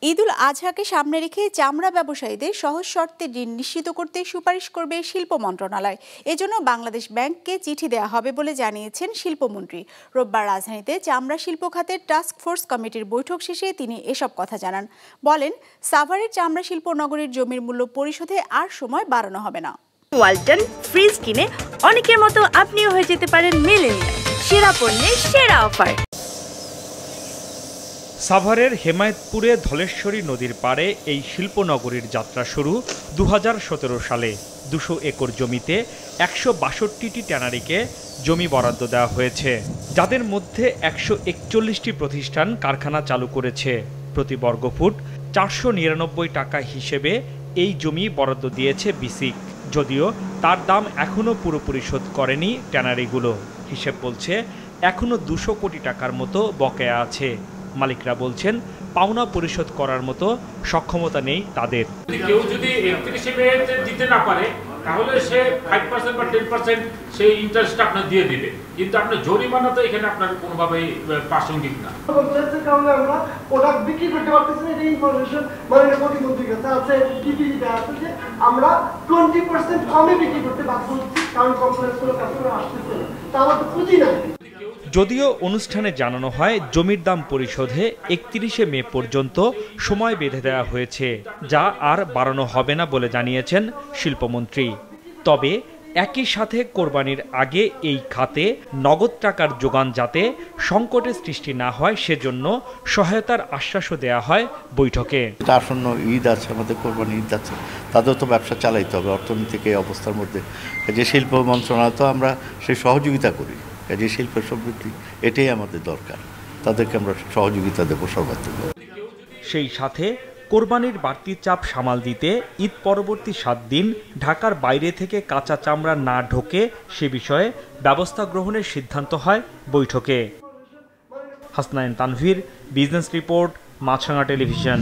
ঈদুল আজহাকে সামনে রেখে চামড়া ব্যবসায়ীদের সহজ শর্তে ঋণ নিশ্চিত করতে সুপারিশ করবে শিল্প মন্ত্রণালয়। এজন্য বাংলাদেশ ব্যাংককে চিঠি দেওয়া হবে বলে জানিয়েছেন শিল্পমন্ত্রী। রোববার রাজধানীতে চামড়া শিল্প খাতের টাস্ক ফোর্স কমিটির বৈঠক শেষে তিনি এসব কথা জানান। বলেন, সাভারের চামড়া শিল্প নগরীর জমির মূল্য পরিশোধে আর সময় বাড়ানো হবে না। ওয়ালটন ফ্রিজ কিনে অনেকের মতো আপনিও হয়ে যেতে পারেন মিলেনিয়াল। সেরা পণ্যের সেরা অফার। সাভারের হেমায়েতপুরে ধলেশ্বরী নদীর পাড়ে এই শিল্পনগরীর যাত্রা শুরু 2017 সালে। 200 একর জমিতে 162টি ট্যানারিকে জমি বরাদ্দ দেওয়া হয়েছে, যাদের মধ্যে 141টি প্রতিষ্ঠান কারখানা চালু করেছে। প্রতি বর্গফুট 499 টাকা হিসেবে এই জমি বরাদ্দ দিয়েছে বিসিক। যদিও তার দাম এখনও পুরোপুরি শোধ করেনি ট্যানারিগুলো। হিসেব বলছে এখনও 200 কোটি টাকার মতো বকেয়া আছে। মালিকরা বলছেন পাওনা পরিশোধ করার মতো সক্ষমতা নেই তাদের। কেউ যদি 31 মে দিতে না পারে তাহলে সে 5% বা 10% সেই ইন্টারেস্ট আপনার দিয়ে দিবে, কিন্তু আপনার জরিমানা তো এখানে আপনার কোনোভাবেই প্রাসঙ্গিক না। আমরা প্রোডাক্ট বিক্রি করতে পারতেছি না, এই ইনফরমেশন মানে প্রতিমন্ত্রীর কাছে আছে, টিপিতে আছে যে আমরা 20% কমে বিক্রি করতে বাধ্য হচ্ছি, কারণ কমপ্লেক্সগুলো কাস্টমার আসতেছে না, তা আমাদের পুঁজি নাই। যদিও অনুষ্ঠানে জানানো হয় জমির দাম পরিশোধে 31 মে পর্যন্ত সময় বেঁধে দেওয়া হয়েছে, যা আর বাড়ানো হবে না বলে জানিয়েছেন শিল্পমন্ত্রী। তবে একই সাথে কোরবানির আগে এই খাতে নগদ টাকার যোগান যাতে সংকটের সৃষ্টি না হয় সেজন্য সহায়তার আশ্বাসও দেওয়া হয় বৈঠকে। আসন্ন ঈদ আছে, আমাদের কোরবানি ঈদ আছে, তাদের তো ব্যবসা চালাইতে হবে অর্থনৈতিক এই অবস্থার মধ্যে। যে শিল্প মন্ত্রণালয় তো আমরা সেই সহযোগিতা করি, যে শিল্পের সমৃদ্ধি এটাই আমাদের দরকার, তাদেরকে আমরা সহযোগিতা দেবো সর্বাত্মক। সেই সাথে কোরবানির বাড়তি চাপ সামাল দিতে ঈদ পরবর্তী 7 দিন ঢাকার বাইরে থেকে কাঁচা চামড়া না ঢোকে সে বিষয়ে ব্যবস্থা গ্রহণের সিদ্ধান্ত হয় বৈঠকে। হাসনাইন তানভীর, বিজনেস রিপোর্ট, মাছরাঙা টেলিভিশন।